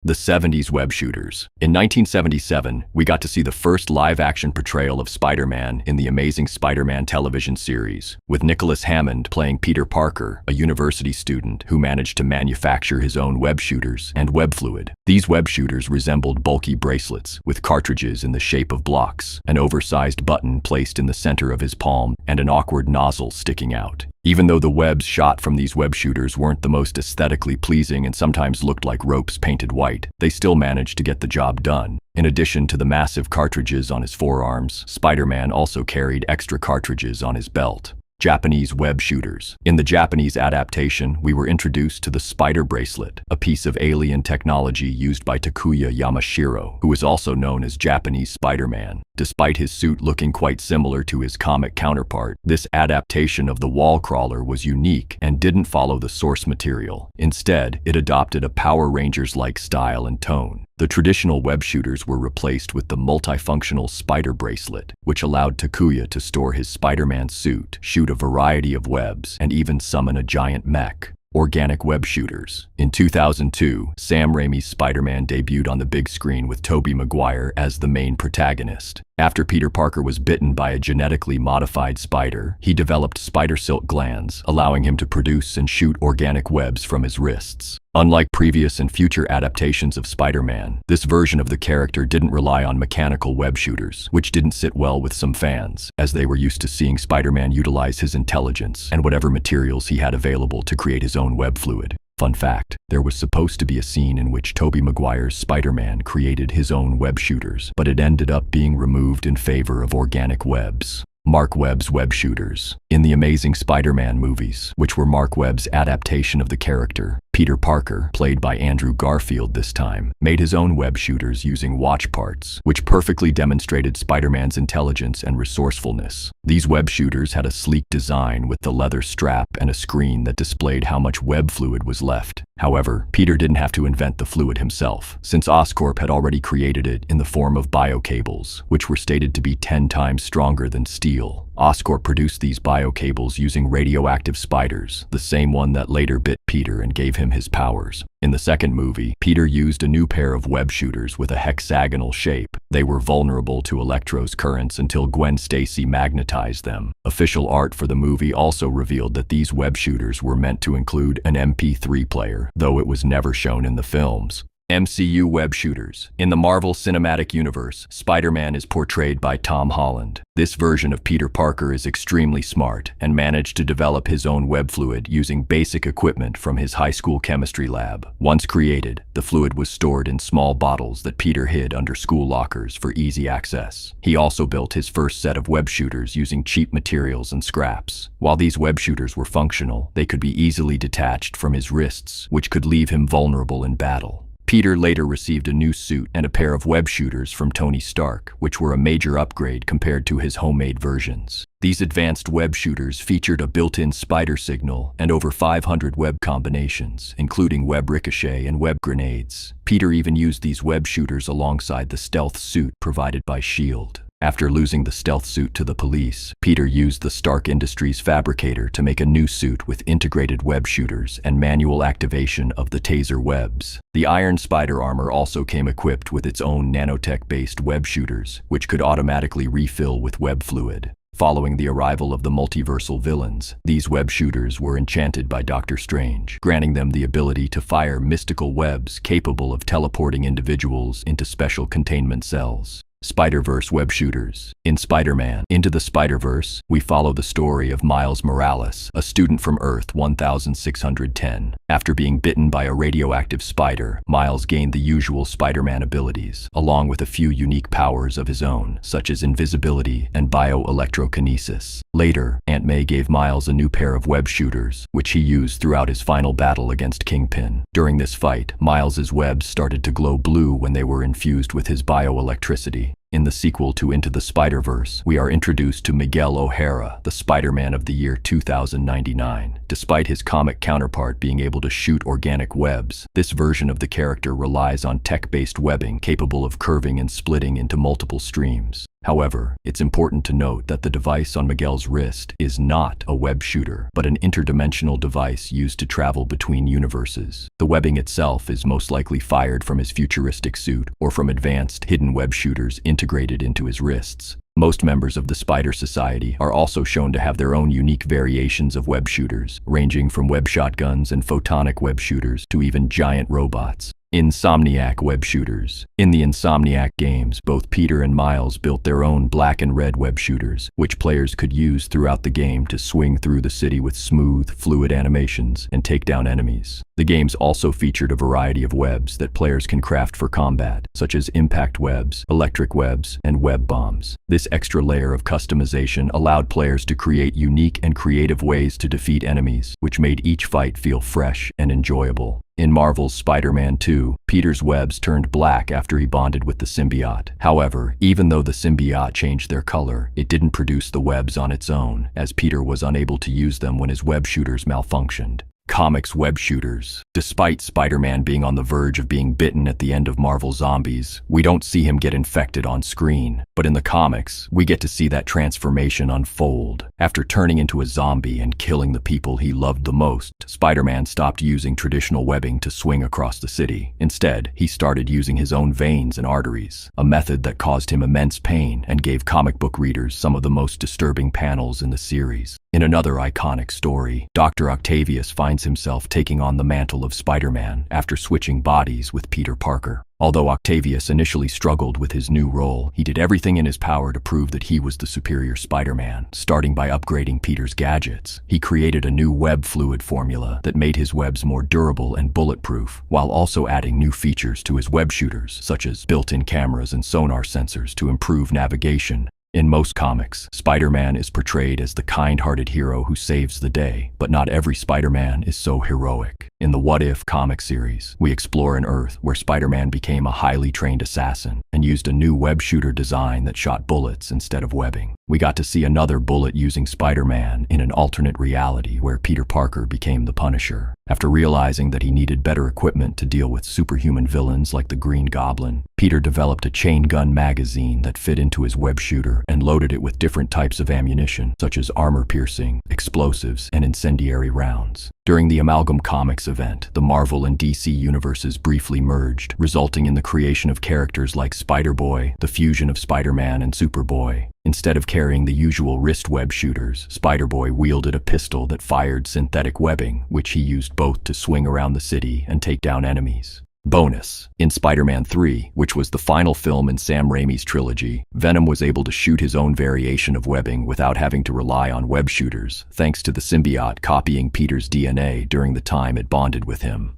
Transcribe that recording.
The 70s web shooters. In 1977, we got to see the first live-action portrayal of Spider-Man in the Amazing Spider-Man television series, with Nicholas Hammond playing Peter Parker, a university student who managed to manufacture his own web shooters and web fluid. These web shooters resembled bulky bracelets with cartridges in the shape of blocks, an oversized button placed in the center of his palm, and an awkward nozzle sticking out. Even though the webs shot from these web shooters weren't the most aesthetically pleasing and sometimes looked like ropes painted white, they still managed to get the job done. In addition to the massive cartridges on his forearms, Spider-Man also carried extra cartridges on his belt. Japanese web shooters. In the Japanese adaptation, we were introduced to the Spider Bracelet, a piece of alien technology used by Takuya Yamashiro, who is also known as Japanese Spider-Man. Despite his suit looking quite similar to his comic counterpart, this adaptation of the wall crawler was unique and didn't follow the source material. Instead, it adopted a Power Rangers-like style and tone. The traditional web shooters were replaced with the multifunctional Spider Bracelet, which allowed Takuya to store his Spider-Man suit, shoot a variety of webs, and even summon a giant mech. Organic web shooters. In 2002, Sam Raimi's Spider-Man debuted on the big screen with Tobey Maguire as the main protagonist. After Peter Parker was bitten by a genetically modified spider, he developed spider silk glands, allowing him to produce and shoot organic webs from his wrists. Unlike previous and future adaptations of Spider-Man, this version of the character didn't rely on mechanical web shooters, which didn't sit well with some fans, as they were used to seeing Spider-Man utilize his intelligence and whatever materials he had available to create his own web fluid. Fun fact, there was supposed to be a scene in which Tobey Maguire's Spider-Man created his own web shooters, but it ended up being removed in favor of organic webs. Mark Webb's web shooters. In the Amazing Spider-Man movies, which were Mark Webb's adaptation of the character, Peter Parker, played by Andrew Garfield this time, made his own web shooters using watch parts, which perfectly demonstrated Spider-Man's intelligence and resourcefulness. These web shooters had a sleek design with the leather strap and a screen that displayed how much web fluid was left. However, Peter didn't have to invent the fluid himself, since Oscorp had already created it in the form of biocables, which were stated to be 10 times stronger than steel. Oscorp produced these biocables using radioactive spiders, the same one that later bit Peter and gave him his powers. In the second movie, Peter used a new pair of web shooters with a hexagonal shape. They were vulnerable to Electro's currents until Gwen Stacy magnetized them. Official art for the movie also revealed that these web shooters were meant to include an MP3 player, though it was never shown in the films. MCU web shooters. In the Marvel Cinematic Universe, Spider-Man is portrayed by Tom Holland. This version of Peter Parker is extremely smart and managed to develop his own web fluid using basic equipment from his high school chemistry lab. Once created, the fluid was stored in small bottles that Peter hid under school lockers for easy access. He also built his first set of web shooters using cheap materials and scraps. While these web shooters were functional, they could be easily detached from his wrists, which could leave him vulnerable in battle. Peter later received a new suit and a pair of web shooters from Tony Stark, which were a major upgrade compared to his homemade versions. These advanced web shooters featured a built-in spider signal and over 500 web combinations, including web ricochet and web grenades. Peter even used these web shooters alongside the stealth suit provided by S.H.I.E.L.D. After losing the stealth suit to the police, Peter used the Stark Industries fabricator to make a new suit with integrated web shooters and manual activation of the taser webs. The Iron Spider armor also came equipped with its own nanotech-based web shooters, which could automatically refill with web fluid. Following the arrival of the multiversal villains, these web shooters were enchanted by Doctor Strange, granting them the ability to fire mystical webs capable of teleporting individuals into special containment cells. Spider-Verse web shooters. In Spider-Man Into the Spider-Verse, we follow the story of Miles Morales, a student from Earth 1610. After being bitten by a radioactive spider, Miles gained the usual Spider-Man abilities, along with a few unique powers of his own, such as invisibility and bioelectrokinesis. Later, Aunt May gave Miles a new pair of web shooters, which he used throughout his final battle against Kingpin. During this fight, Miles's webs started to glow blue when they were infused with his bioelectricity. In the sequel to Into the Spider-Verse, we are introduced to Miguel O'Hara, the Spider-Man of the year 2099. Despite his comic counterpart being able to shoot organic webs, this version of the character relies on tech-based webbing capable of curving and splitting into multiple streams. However, it's important to note that the device on Miguel's wrist is not a web shooter, but an interdimensional device used to travel between universes. The webbing itself is most likely fired from his futuristic suit or from advanced hidden web shooters integrated into his wrists. Most members of the Spider Society are also shown to have their own unique variations of web shooters, ranging from web shotguns and photonic web shooters to even giant robots. Insomniac web shooters. In the Insomniac games, both Peter and Miles built their own black and red web shooters, which players could use throughout the game to swing through the city with smooth, fluid animations and take down enemies. The games also featured a variety of webs that players can craft for combat, such as impact webs, electric webs, and web bombs. This extra layer of customization allowed players to create unique and creative ways to defeat enemies, which made each fight feel fresh and enjoyable. In Marvel's Spider-Man 2, Peter's webs turned black after he bonded with the symbiote. However, even though the symbiote changed their color, it didn't produce the webs on its own, as Peter was unable to use them when his web shooters malfunctioned. Comics web shooters. Despite Spider-Man being on the verge of being bitten at the end of Marvel Zombies, we don't see him get infected on screen. But in the comics, we get to see that transformation unfold. After turning into a zombie and killing the people he loved the most, Spider-Man stopped using traditional webbing to swing across the city. Instead, he started using his own veins and arteries, a method that caused him immense pain and gave comic book readers some of the most disturbing panels in the series. In another iconic story, Dr. Octavius finds himself taking on the mantle of Spider-Man after switching bodies with Peter Parker. Although Octavius initially struggled with his new role, he did everything in his power to prove that he was the superior Spider-Man, starting by upgrading Peter's gadgets. He created a new web fluid formula that made his webs more durable and bulletproof, while also adding new features to his web shooters, such as built-in cameras and sonar sensors to improve navigation. In most comics, Spider-Man is portrayed as the kind-hearted hero who saves the day, but not every Spider-Man is so heroic. In the What If comic series, we explore an Earth where Spider-Man became a highly trained assassin and used a new web shooter design that shot bullets instead of webbing. We got to see another bullet-using Spider-Man in an alternate reality where Peter Parker became the Punisher. After realizing that he needed better equipment to deal with superhuman villains like the Green Goblin, Peter developed a chain gun magazine that fit into his web shooter and loaded it with different types of ammunition, such as armor-piercing, explosives, and incendiary rounds. During the Amalgam Comics event, the Marvel and DC universes briefly merged, resulting in the creation of characters like Spider-Boy, the fusion of Spider-Man and Superboy. Instead of carrying the usual wrist web shooters, Spider-Boy wielded a pistol that fired synthetic webbing, which he used both to swing around the city and take down enemies. Bonus: in Spider-Man 3, which was the final film in Sam Raimi's trilogy, Venom was able to shoot his own variation of webbing without having to rely on web shooters, thanks to the symbiote copying Peter's DNA during the time it bonded with him.